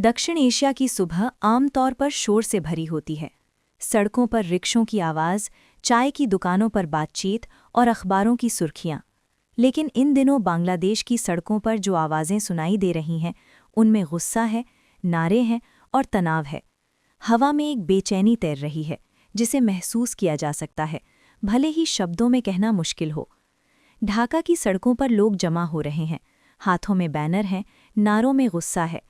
दक्षिण एशिया की सुबह आमतौर पर शोर से भरी होती है। सड़कों पर रिक्शों की आवाज़, चाय की दुकानों पर बातचीत और अखबारों की सुर्खियां। लेकिन इन दिनों बांग्लादेश की सड़कों पर जो आवाज़ें सुनाई दे रही हैं, उनमें गुस्सा है, नारे हैं और तनाव है। हवा में एक बेचैनी तैर रही है, जिसे महसूस किया जा सकता है, भले ही शब्दों में कहना मुश्किल हो। ढाका की सड़कों पर लोग जमा हो रहे हैं, हाथों में बैनर हैं, नारों में गुस्सा है।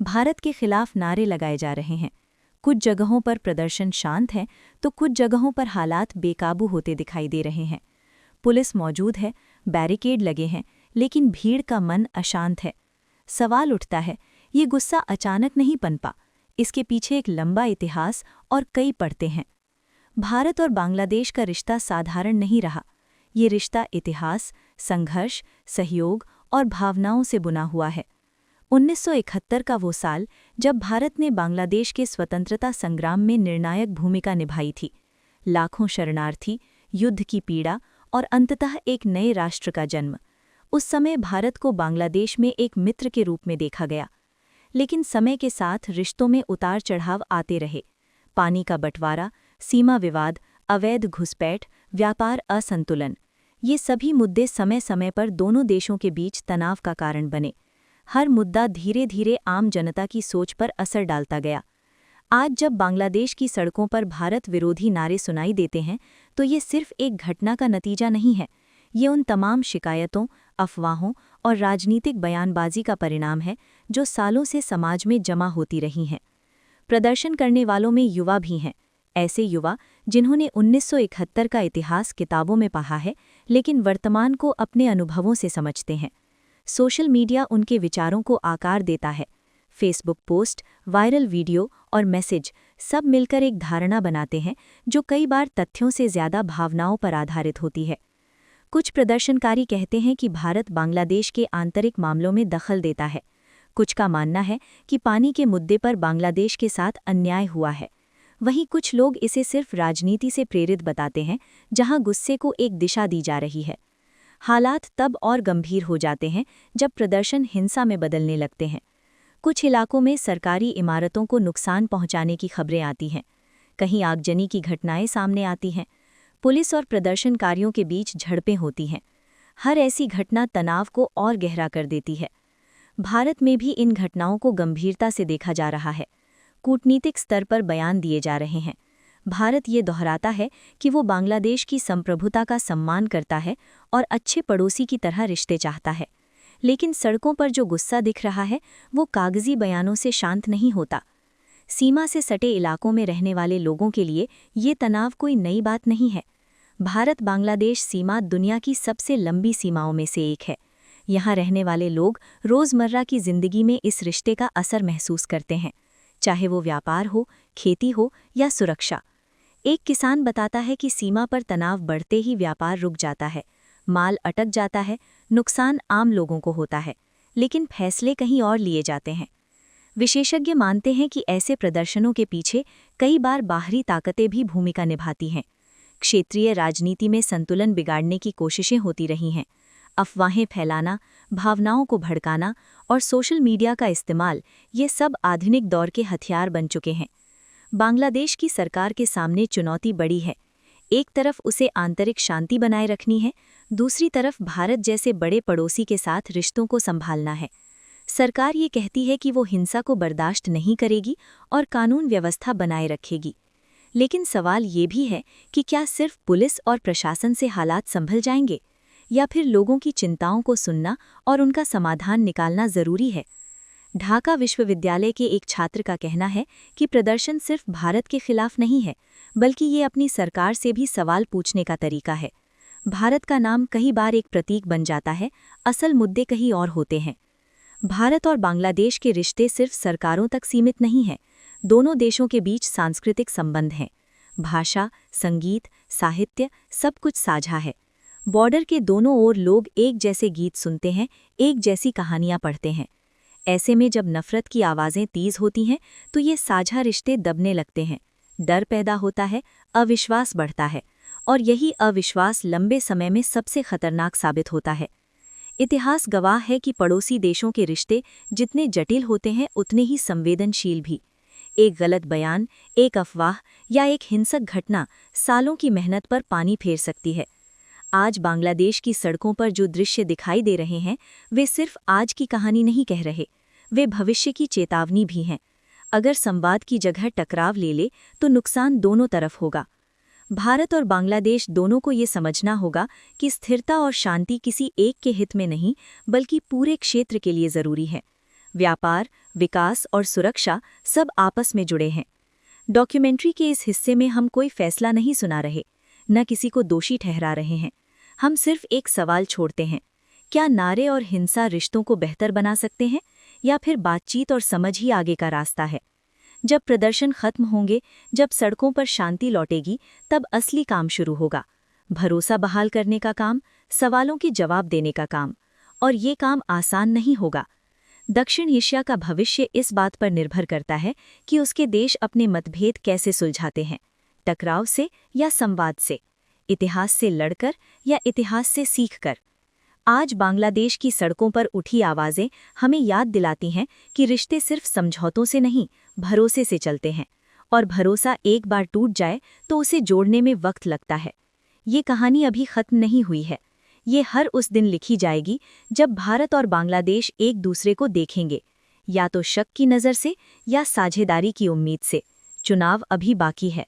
भारत के खिलाफ नारे लगाए जा रहे हैं। कुछ जगहों पर प्रदर्शन शांत है, तो कुछ जगहों पर हालात बेकाबू होते दिखाई दे रहे हैं। पुलिस मौजूद है, बैरिकेड लगे हैं, लेकिन भीड़ का मन अशांत है। सवाल उठता है, ये गुस्सा अचानक नहीं पनपा, इसके पीछे एक लंबा इतिहास और कई परतें हैं। भारत और बांग्लादेश का रिश्ता साधारण नहीं रहा। ये रिश्ता इतिहास, संघर्ष, सहयोग और भावनाओं से बुना हुआ है। 1971 का वो साल जब भारत ने बांग्लादेश के स्वतंत्रता संग्राम में निर्णायक भूमिका निभाई थी। लाखों शरणार्थी, युद्ध की पीड़ा और अंततः एक नए राष्ट्र का जन्म। उस समय भारत को बांग्लादेश में एक मित्र के रूप में देखा गया। लेकिन समय के साथ रिश्तों में उतार चढ़ाव आते रहे। पानी का बंटवारा, सीमा विवाद, अवैध घुसपैठ, व्यापार असंतुलन, ये सभी मुद्दे समय समय पर दोनों देशों के बीच तनाव का कारण बने। हर मुद्दा धीरे धीरे आम जनता की सोच पर असर डालता गया। आज जब बांग्लादेश की सड़कों पर भारत विरोधी नारे सुनाई देते हैं, तो ये सिर्फ एक घटना का नतीजा नहीं है। ये उन तमाम शिकायतों, अफवाहों और राजनीतिक बयानबाजी का परिणाम है जो सालों से समाज में जमा होती रही हैं। प्रदर्शन करने वालों में युवा भी हैं, ऐसे युवा जिन्होंने 1971 का इतिहास किताबों में पढ़ा है, लेकिन वर्तमान को अपने अनुभवों से समझते हैं। सोशल मीडिया उनके विचारों को आकार देता है। फेसबुक पोस्ट, वायरल वीडियो और मैसेज सब मिलकर एक धारणा बनाते हैं जो कई बार तथ्यों से ज़्यादा भावनाओं पर आधारित होती है। कुछ प्रदर्शनकारी कहते हैं कि भारत बांग्लादेश के आंतरिक मामलों में दखल देता है। कुछ का मानना है कि पानी के मुद्दे पर बांग्लादेश के साथ अन्याय हुआ है। वहीं कुछ लोग इसे सिर्फ राजनीति से प्रेरित बताते हैं, जहां गुस्से को एक दिशा दी जा रही है। हालात तब और गंभीर हो जाते हैं जब प्रदर्शन हिंसा में बदलने लगते हैं। कुछ इलाकों में सरकारी इमारतों को नुकसान पहुंचाने की खबरें आती हैं। कहीं आगजनी की घटनाएं सामने आती हैं। पुलिस और प्रदर्शनकारियों के बीच झड़पें होती हैं। हर ऐसी घटना तनाव को और गहरा कर देती है। भारत में भी इन घटनाओं को गंभीरता से देखा जा रहा है। कूटनीतिक स्तर पर बयान दिए जा रहे हैं। भारत ये दोहराता है कि वो बांग्लादेश की संप्रभुता का सम्मान करता है और अच्छे पड़ोसी की तरह रिश्ते चाहता है। लेकिन सड़कों पर जो गुस्सा दिख रहा है, वो कागजी बयानों से शांत नहीं होता। सीमा से सटे इलाकों में रहने वाले लोगों के लिए ये तनाव कोई नई बात नहीं है। भारत बांग्लादेश सीमा दुनिया की सबसे लंबी सीमाओं में से एक है। यहाँ रहने वाले लोग रोज़मर्रा की जिंदगी में इस रिश्ते का असर महसूस करते हैं, चाहे वो व्यापार हो, खेती हो या सुरक्षा। एक किसान बताता है कि सीमा पर तनाव बढ़ते ही व्यापार रुक जाता है, माल अटक जाता है, नुकसान आम लोगों को होता है, लेकिन फैसले कहीं और लिए जाते हैं। विशेषज्ञ मानते हैं कि ऐसे प्रदर्शनों के पीछे कई बार बाहरी ताकतें भी भूमिका निभाती हैं। क्षेत्रीय राजनीति में संतुलन बिगाड़ने की कोशिशें होती रही हैं। अफवाहें फैलाना, भावनाओं को भड़काना और सोशल मीडिया का इस्तेमाल, ये सब आधुनिक दौर के हथियार बन चुके हैं। बांग्लादेश की सरकार के सामने चुनौती बड़ी है। एक तरफ उसे आंतरिक शांति बनाए रखनी है, दूसरी तरफ भारत जैसे बड़े पड़ोसी के साथ रिश्तों को संभालना है। सरकार ये कहती है कि वो हिंसा को बर्दाश्त नहीं करेगी और कानून व्यवस्था बनाए रखेगी। लेकिन सवाल ये भी है कि क्या सिर्फ पुलिस और प्रशासन से हालात संभल जाएंगे, या फिर लोगों की चिंताओं को सुनना और उनका समाधान निकालना ज़रूरी है। ढाका विश्वविद्यालय के एक छात्र का कहना है कि प्रदर्शन सिर्फ भारत के खिलाफ नहीं है, बल्कि ये अपनी सरकार से भी सवाल पूछने का तरीका है। भारत का नाम कई बार एक प्रतीक बन जाता है, असल मुद्दे कहीं और होते हैं। भारत और बांग्लादेश के रिश्ते सिर्फ सरकारों तक सीमित नहीं हैं। दोनों देशों के बीच सांस्कृतिक संबंध हैं। भाषा, संगीत, साहित्य सब कुछ साझा है। बॉर्डर के दोनों ओर लोग एक जैसे गीत सुनते हैं, एक जैसी कहानियां पढ़ते हैं। ऐसे में जब नफरत की आवाज़ें तेज होती हैं, तो ये साझा रिश्ते दबने लगते हैं। डर पैदा होता है, अविश्वास बढ़ता है, और यही अविश्वास लंबे समय में सबसे खतरनाक साबित होता है। इतिहास गवाह है कि पड़ोसी देशों के रिश्ते जितने जटिल होते हैं उतने ही संवेदनशील भी। एक गलत बयान, एक अफवाह या एक हिंसक घटना सालों की मेहनत पर पानी फेर सकती है। आज बांग्लादेश की सड़कों पर जो दृश्य दिखाई दे रहे हैं, वे सिर्फ आज की कहानी नहीं कह रहे, वे भविष्य की चेतावनी भी हैं। अगर संवाद की जगह टकराव ले ले तो नुकसान दोनों तरफ होगा। भारत और बांग्लादेश दोनों को ये समझना होगा कि स्थिरता और शांति किसी एक के हित में नहीं, बल्कि पूरे क्षेत्र के लिए जरूरी है। व्यापार, विकास और सुरक्षा सब आपस में जुड़े हैं। डॉक्यूमेंट्री के इस हिस्से में हम कोई फैसला नहीं सुना रहे, न किसी को दोषी ठहरा रहे हैं। हम सिर्फ एक सवाल छोड़ते हैं, क्या नारे और हिंसा रिश्तों को बेहतर बना सकते हैं, या फिर बातचीत और समझ ही आगे का रास्ता है? जब प्रदर्शन खत्म होंगे, जब सड़कों पर शांति लौटेगी, तब असली काम शुरू होगा। भरोसा बहाल करने का काम, सवालों के जवाब देने का काम। और ये काम आसान नहीं होगा। दक्षिण एशिया का भविष्य इस बात पर निर्भर करता है कि उसके देश अपने मतभेद कैसे सुलझाते हैं, टकराव से या संवाद से, इतिहास से लड़कर या इतिहास से सीखकर। आज बांग्लादेश की सड़कों पर उठी आवाज़ें हमें याद दिलाती हैं कि रिश्ते सिर्फ समझौतों से नहीं, भरोसे से चलते हैं, और भरोसा एक बार टूट जाए तो उसे जोड़ने में वक्त लगता है। ये कहानी अभी खत्म नहीं हुई है। ये हर उस दिन लिखी जाएगी जब भारत और बांग्लादेश एक दूसरे को देखेंगे, या तो शक की नज़र से या साझेदारी की उम्मीद से। चुनाव अभी बाकी है,